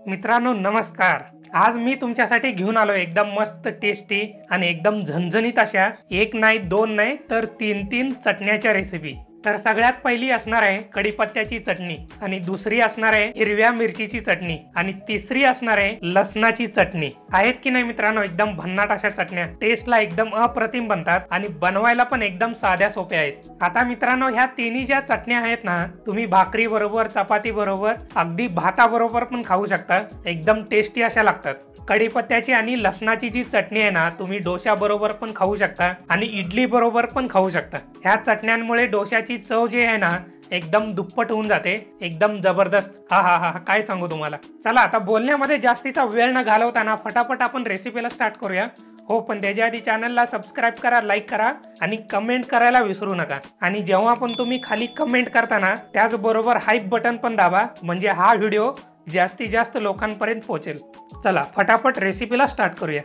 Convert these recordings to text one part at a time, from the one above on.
मित्रांनो नमस्कार। आज मी तुमच्यासाठी घेऊन आलो एकदम मस्त टेस्टी आणि एकदम झणझणीत अशा एक नाही दोन नाही तर तीन चटण्याच्या रेसिपी। तर सगळ्यात पहिली असणार आहे कढीपत्त्याची चटणी, आणि दुसरी असणार आहे हिरव्या मिरचीची चटणी, आणि तिसरी असणार आहे लसणाची चटणी। आहेत की नाही मित्रांनो, एकदम भन्नाट अशा चटण्या टेस्टला एकदम अप्रतिम बनतात आणि बनवायला पण एकदम साध्या सोप्या आहेत। आता मित्रांनो ह्या तिन्ही ज्या चटण्या आहेत ना, तुम्ही भाकरी बरोबर, चपाती बरोबर, अगदी भाता बरोबर पण खाऊ शकता। एकदम टेस्टी अशा लागतात। कढीपत्त्याची आणि लसणाची जी चटणी आहे ना, तुम्ही डोसा बरोबर पण खाऊ शकता आणि इडली बरोबर पण खाऊ शकता। ह्या चटण्यांमुळे डोशाची चव जी आहे ना एकदम दुप्पट होऊन जाते, एकदम जबरदस्त। हा हा हा काय सांगू तुम्हाला। चला आता बोलण्यामध्ये जास्तीचा वेळ न घालवताना फटाफट आपण रेसिपीला स्टार्ट करूया। हो पण त्याच्या आधी चॅनलला सबस्क्राइब करा, लाईक करा आणि कमेंट करायला विसरू नका। आणि जेव्हा पण तुम्ही खाली कमेंट करताना त्याचबरोबर हाईप बटन पण दाबा, म्हणजे हा व्हिडिओ जास्तीत जास्त लोकांपर्यंत पोहोचेल। चला फटाफट रेसिपीला स्टार्ट करूया।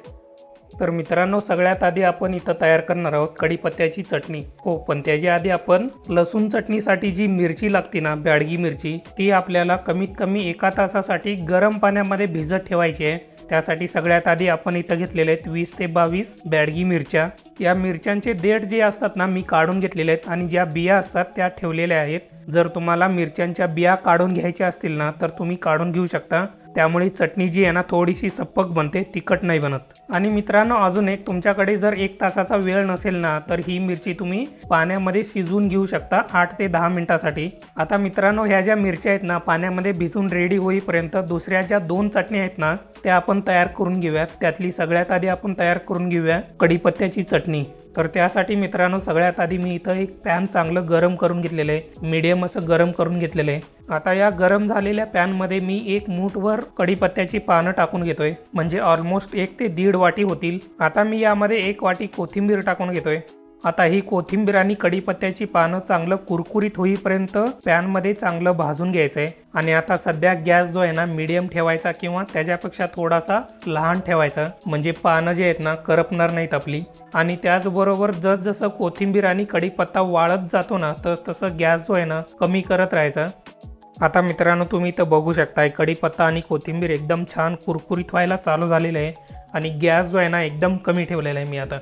तर मित्रांनो सगळ्यात आधी आपण इथं तयार करणार आहोत कढीपत्त्याची चटणी। हो पण त्याच्या आधी आपण लसूण चटणीसाठी जी मिरची लागते ना, बॅडगी मिरची, ती आपल्याला कमीत कमी 1 तासासाठी गरम पाण्यामध्ये भिजत ठेवायची आहे। त्यासाठी सगळ्यात आधी आपण इथं घेतलेले आहेत 20 ते 22 बॅडगी मिरच्या। या मिरच्यांचे देठ जे असतात ना मी काढून घेतलेले आहेत, आणि ज्या बिया असतात त्या ठेवलेल्या आहेत। जर तुम्हाला मिरच्यांच्या बिया काढून घ्यायच्या असतील ना तर तुम्ही काढून घेऊ शकता, त्यामुळे चटणी जी आहे ना थोडीशी सप्पक बनते, तिखट नाही बनत। आणि मित्रांनो अजून एक, तुमच्याकडे जर 1 तासाचा वेळ नसेल ना तर ही मिरची तुम्ही पाण्यामध्ये शिजवून घेऊ शकता 8 ते 10 मिनिटांसाठी। आता मित्रांनो ह्या ज्या मिरच्या आहेत ना पाण्यामध्ये भिजून रेडी होईपर्यंत दुसऱ्या ज्या 2 चटण्या आहेत ना त्या आपण तयार करून घेऊयात। त्यातली सगळ्यात आधी आपण तयार करून घेऊया कढीपत्त्याची चटणी। तर त्यासाठी मित्रांनो सगळ्यात आधी मी इथं एक पॅन चांगलं गरम करून घेतलेलं आहे, मीडियम असं गरम करून घेतलेलं आहे। आता या गरम झालेल्या पॅन मध्ये मी 1 मूठभर कढीपत्त्याची पानं टाकून घेतोय, म्हणजे ऑलमोस्ट 1 ते 1.5 वाटी होतील। आता मी यामध्ये 1 वाटी कोथिंबीर टाकून घेतोय। आता ही कोथिंबीर आणि कढीपत्त्याची पानं चांगलं कुरकुरीत होईपर्यंत पॅन मध्ये चांगलं भाजून घ्यायचंय। आणि आता सध्या गॅस जो आहे ना मीडियम ठेवायचा किंवा त्याच्यापेक्षा थोडासा लहान ठेवायचा, म्हणजे पानं जे आहेत ना करपणार नाहीत आपली। आणि त्याचबरोबर जसजसं कोथिंबीर आणि कढीपत्ता वाळत जातो ना तसं गॅस जो आहे ना कमी करत राहायचा। आता मित्रांनो तुम्ही इथं बघू शकताय कढीपत्ता आणि कोथिंबीर एकदम छान कुरकुरीत व्हायला चालू झालेलं आहे, आणि गॅस जो आहे ना एकदम कमी ठेवलेला आहे मी आता।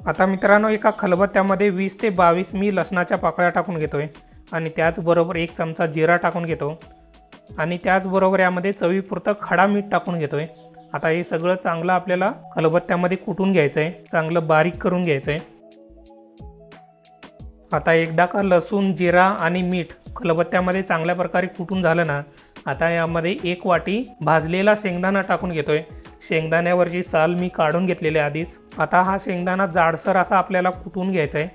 आता मित्रांनो एका खलबत्त्यामध्ये 20 ते 22 मी लसणाच्या पाकळ्या टाकून घेतोय, आणि त्याचबरोबर 1 चमचा जिरा टाकून घेतो, आणि त्याचबरोबर यामध्ये चवीपुरतं खडा मीठ टाकून घेतोय। आता हे सगळं चांगलं आपल्याला खलबत्त्यामध्ये कुटून घ्यायचं आहे, चांगलं बारीक करून घ्यायचं आहे। आता एकदा का लसूण, जिरा आणि मीठ खलबत्त्यामध्ये चांगल्या प्रकारे कुटून झालं ना, आता यामध्ये 1 वाटी भाजलेला शेंगदाणा टाकून घेतोय। शेंगदाण्यावरची साल मी काढून घेतलेली आधीच। आता हा शेंगदाणा जाडसर असा आपल्याला कुटून घ्यायचा आहे।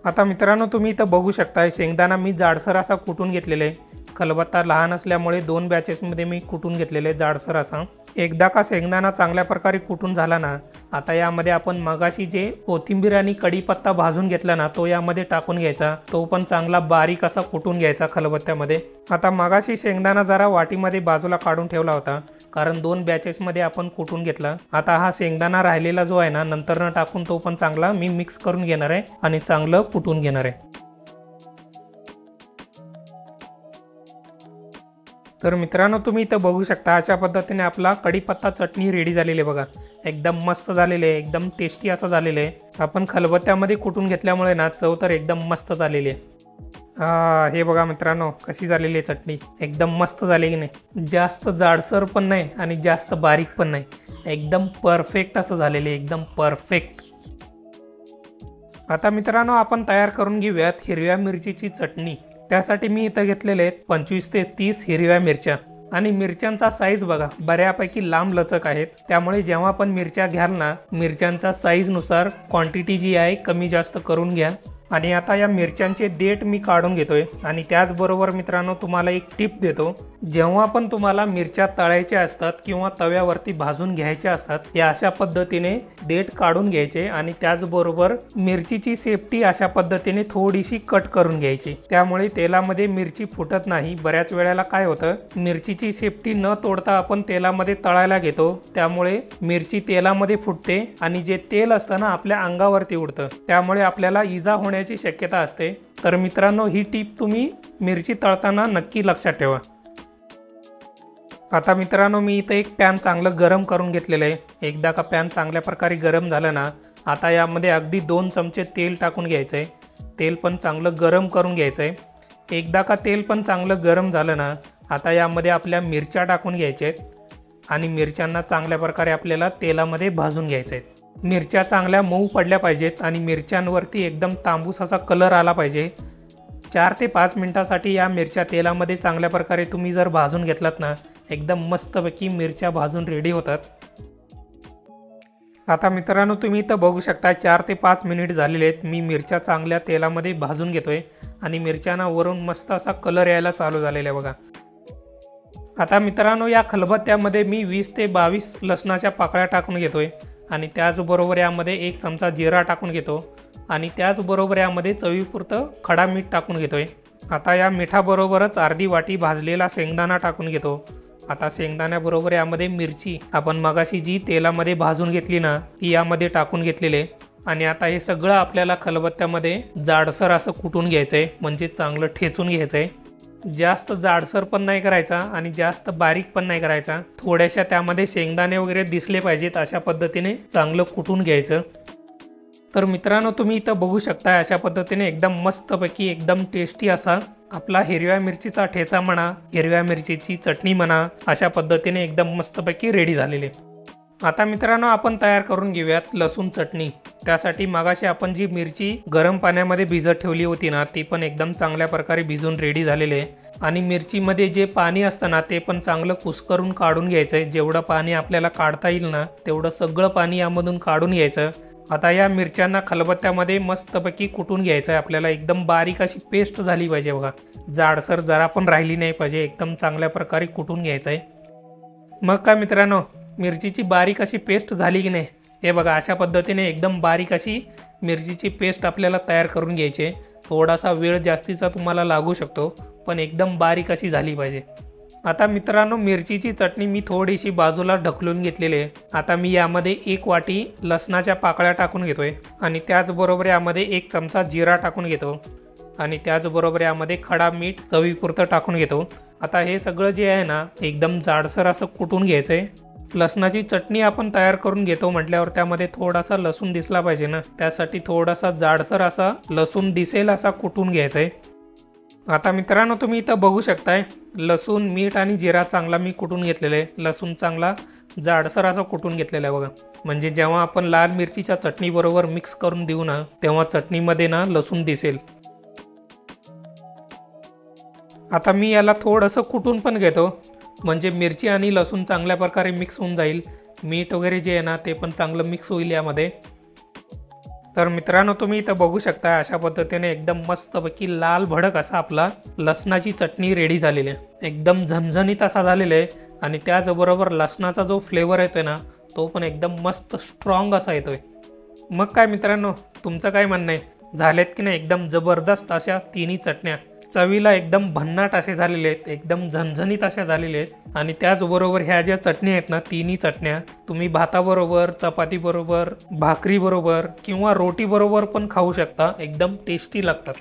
आता मित्रांनो तुम्ही इथं बघू शकताय शेंगदाणा मी जाडसर असा कुटून घेतलेला आहे। खलबत्ता लहान असल्यामुळे 2 बॅचेसमध्ये मी कुटून घेतलेले जाडसर असा। एकदा का शेंगदाणा चांगल्या प्रकारे कुटून झाला ना, आता यामध्ये आपण मगाशी जे कोथिंबीर आणि कढीपत्ता भाजून घेतला ना तो यामध्ये टाकून घ्यायचा, तो पण चांगला बारीक असा कुटून घ्यायचा खलबत्त्यामध्ये। आता मगाशी शेंगदाणा जरा वाटीमध्ये बाजूला काढून ठेवला होता, कारण 2 बॅचेसमध्ये आपण कुटून घेतला। आता हा शेंगदाणा राहिलेला जो आहे ना नंतर टाकून तो पण चांगला मी मिक्स करून घेणार आहे आणि चांगलं कुटून घेणार आहे। तर मित्रांनो तुम्ही इथं बघू शकता अशा पद्धतीने आपला कढीपत्ता चटणी रेडी झालेली आहे बघा। एकदम मस्त झालेले आहे, एकदम टेस्टी असं झालेलं आहे। आपण खलबत्त्यामध्ये कुटून घेतल्यामुळे ना चव तर एकदम मस्त झालेली आहे। हे बघा मित्रांनो कशी झालेली आहे चटणी, एकदम मस्त झाली की नाही। जास्त जाडसर पण नाही आणि जास्त बारीक पण नाही, एकदम परफेक्ट असं झालेले, एकदम परफेक्ट। आता मित्रांनो आपण तयार करून घेऊयात हिरव्या मिरचीची चटणी। त्यासाठी मी इथं घेतलेले आहेत 25 ते 30 हिरव्या मिरच्या, आणि मिरच्यांचा साईज बघा बऱ्यापैकी लांब लचक आहेत, त्यामुळे जेव्हा आपण मिरच्या घ्याल ना मिरच्यांचा साईज नुसार क्वांटिटी जी आहे कमी जास्त करून घ्या। आणि आता या मिरच्यांचे देठ मी काढून घेतोय, आणि त्याचबरोबर मित्रांनो तुम्हाला एक टिप देतो, जेव्हा पण तुम्हाला मिरच्या तळायच्या असतात किंवा तव्यावरती भाजून घ्यायच्या असतात या अशा पद्धतीने देठ काढून घ्यायचे आणि त्याचबरोबर मिरचीची सेफ्टी अशा पद्धतीने थोडीशी कट करून घ्यायची, त्यामुळे तेलामध्ये मिरची फुटत नाही। बऱ्याच वेळेला काय होतं, मिरचीची सेफ्टी न तोडता आपण तेलामध्ये तळायला घेतो, त्यामुळे मिरची तेलामध्ये फुटते आणि जे तेल असतं ना आपल्या अंगावरती उडतं, त्यामुळे आपल्याला इजा होण्याची शक्यता असते। तर मित्रांनो, ही टीप तुम्ही मिरची तळताना नक्की लक्षात ठेवा। आता मित्रांनो, मी इथं एक पॅन चांगलं गरम करून घेतलेलं आहे। एकदा का पॅन चांगल्या प्रकारे गरम झालं ना, आता यामध्ये अगदी 2 चमचे तेल टाकून घ्यायचं आहे। तेल पण चांगलं गरम करून घ्यायचं आहे। एकदा का तेल पण चांगलं गरम झालं ना, आता यामध्ये आपल्या मिरच्या टाकून घ्यायच्या आहेत आणि मिरच्यांना चांगल्या प्रकारे आपल्याला तेलामध्ये भाजून घ्यायचं आहे। मिरच्या चांगल्या मऊ पडल्या पाहिजेत आणि मिरच्यांवरती एकदम तांबूस असा कलर आला पाहिजे। 4 ते 5 मिनिटांसाठी या मिरच्या तेलामध्ये चांगल्या प्रकारे तुम्ही जर भाजून घेतलात ना, एकदम मस्तपैकी मिरच्या भाजून रेडी होतात। आता मित्रांनो, तुम्ही इथं बघू शकता 4 ते 5 मिनिट झालेले आहेत। मी मिरच्या चांगल्या तेलामध्ये भाजून घेतोय आणि मिरच्यांना वरून मस्त असा कलर यायला चालू झालेला आहे बघा। आता मित्रांनो, या खलबत्त्यामध्ये मी 20 ते 22 लसणाच्या पाकळ्या टाकून घेतोय आणि त्याचबरोबर यामध्ये 1 चमचा जिरा टाकून घेतो आणि त्याचबरोबर यामध्ये चवीपुरतं खडा मीठ टाकून घेतोय। आता या मिठाबरोबरच अर्धी वाटी भाजलेला शेंगदाणा टाकून घेतो। आता शेंगदाण्याबरोबर यामध्ये मिरची आपण मगाशी जी तेलामध्ये भाजून घेतली ना, ती यामध्ये टाकून घेतलेले आणि आता हे सगळं आपल्याला खलबत्त्यामध्ये जाडसर असं कुटून घ्यायचंय, म्हणजे चांगलं ठेचून घ्यायचंय। जास्त जाडसर पण नाही करायचा आणि जास्त बारीक पण नाही करायचा, थोड्याशा त्यामध्ये शेंगदाणे वगैरे दिसले पाहिजेत अशा पद्धतीने चांगलं कुटून घ्यायचं। तर मित्रांनो, तुम्ही इथं बघू शकता अशा पद्धतीने एकदम मस्तपैकी एकदम टेस्टी असा आपला हिरव्या मिरचीचा ठेचा म्हणा, हिरव्या मिरचीची चटणी म्हणा, अशा पद्धतीने एकदम मस्तपैकी रेडी झालेले। आता मित्रांनो, आपण तयार करून घेऊयात लसूण चटणी। त्यासाठी मगाशी आपण जी मिरची गरम पाण्यामध्ये भिजत ठेवली होती ना, ती पण एकदम चांगल्या प्रकारे भिजून रेडी झालेले आणि मिरचीमध्ये जे पाणी असतं ना, ते पण चांगलं कुस्करून काढून घ्यायचंय। जेवढं पाणी आपल्याला काढता येईल ना, तेवढं सगळं पाणी यामधून काढून घ्यायचं। आता या मिरच्यांना खलबत्त्यामध्ये मस्तपैकी कुटून घ्यायचं आहे आपल्याला। एकदम बारीक अशी पेस्ट झाली पाहिजे बघा, जाडसर जरा पण राहिली नाही पाहिजे, एकदम चांगल्या प्रकारे कुटून घ्यायचं आहे। मग काय मित्रांनो, मिरचीची बारीक अशी पेस्ट झाली की नाही, हे बघा अशा पद्धतीने एकदम बारीक अशी मिरचीची पेस्ट आपल्याला तयार करून घ्यायची आहे। थोडासा वेळ जास्तीचा तुम्हाला लागू शकतो, पण एकदम बारीक अशी झाली पाहिजे। आता मित्रांनो, मिरचीची चटणी मी थोडीशी बाजूला ढकलून घेतलेली आहे। आता मी यामध्ये 1 वाटी लसणाच्या पाकळ्या टाकून घेतोय आणि त्याचबरोबर यामध्ये 1 चमचा जिरा टाकून घेतो आणि त्याचबरोबर यामध्ये खडा मीठ चवीपुरतं टाकून घेतो। आता हे सगळं जे आहे ना, एकदम जाडसर असं कुटून घ्यायचं आहे। लसणाची चटणी आपण तयार करून घेतो म्हटल्यावर त्यामध्ये थोडासा लसूण दिसला पाहिजे ना, त्यासाठी थोडासा जाडसर असा लसूण दिसेल असा कुटून घ्यायचा आहे। आता मित्रांनो, तुम्ही इथं बघू शकताय लसूण, मीठ आणि जिरा चांगला मी कुटून घेतलेला आहे। लसूण चांगला जाडसर असं कुटून घेतलेला आहे बघा, म्हणजे जेव्हा आपण लाल मिरचीच्या चटणी बरोबर मिक्स करून देऊ ना, तेव्हा चटणीमध्ये ना लसूण दिसेल। आता मी याला थोडंसं कुटून पण घेतो, म्हणजे मिरची आणि लसूण चांगल्या प्रकारे मिक्स होऊन जाईल। मीठ वगैरे जे आहे ना, ते पण चांगलं मिक्स होईल यामध्ये। तर मित्रांनो, तुम्ही इथं बघू शकता अशा पद्धतीने एकदम मस्तपैकी लाल भडक असा आपला लसणाची चटणी रेडी झालेली आहे। एकदम झणझणीत असा झालेला आहे आणि त्याचबरोबर लसणाचा जो फ्लेवर येतोय ना, तो पण एकदम मस्त स्ट्रॉंग असा येतोय। मग काय मित्रांनो, तुमचं काय म्हणणं आहे, झालेत की नाही एकदम जबरदस्त अशा तिन्ही चटण्या? चवीला एकदम भन्नाट असे झालेले आहेत, एकदम झणझणीत अशा झालेले आहेत आणि त्याचबरोबर ह्या ज्या चटण्या आहेत ना, तिन्ही चटण्या तुम्ही भाताबरोबर, चपातीबरोबर, भाकरीबरोबर किंवा रोटीबरोबर पण खाऊ शकता, एकदम टेस्टी लागतात।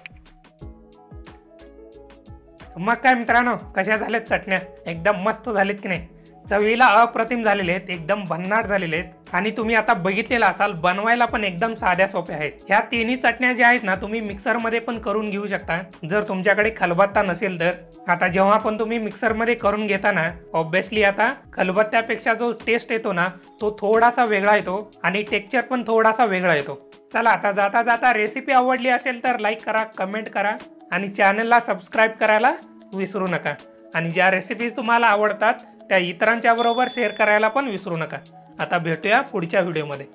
मग काय मित्रांनो, कशा झाल्यात चटण्या? एकदम मस्त झालेत की नाही? चवीला अप्रतिम झालेले आहेत, एकदम भन्नाट झालेले आहेत आणि तुम्ही आता बघितलेलं असाल बनवायला पण एकदम साध्या सोप्या आहेत। ह्या तिन्ही चटण्या ज्या आहेत ना, तुम्ही मिक्सरमध्ये पण करून घेऊ शकता जर तुमच्याकडे खलबत्ता नसेल तर। आता जेव्हा पण तुम्ही मिक्सरमध्ये करून घेता ना, ऑब्विसली आता खलबत्त्यापेक्षा जो टेस्ट येतो ना, तो थोडासा वेगळा येतो आणि टेक्स्चर पण थोडासा वेगळा येतो। चला, आता जाता जाता रेसिपी आवडली असेल तर लाईक करा, कमेंट करा आणि चॅनलला सबस्क्राईब करायला विसरू नका आणि ज्या रेसिपीज तुम्हाला आवडतात त्या इतरांच्या बरोबर शेअर करायला पण विसरू नका। आता भेटूया पुढच्या व्हिडिओमध्ये।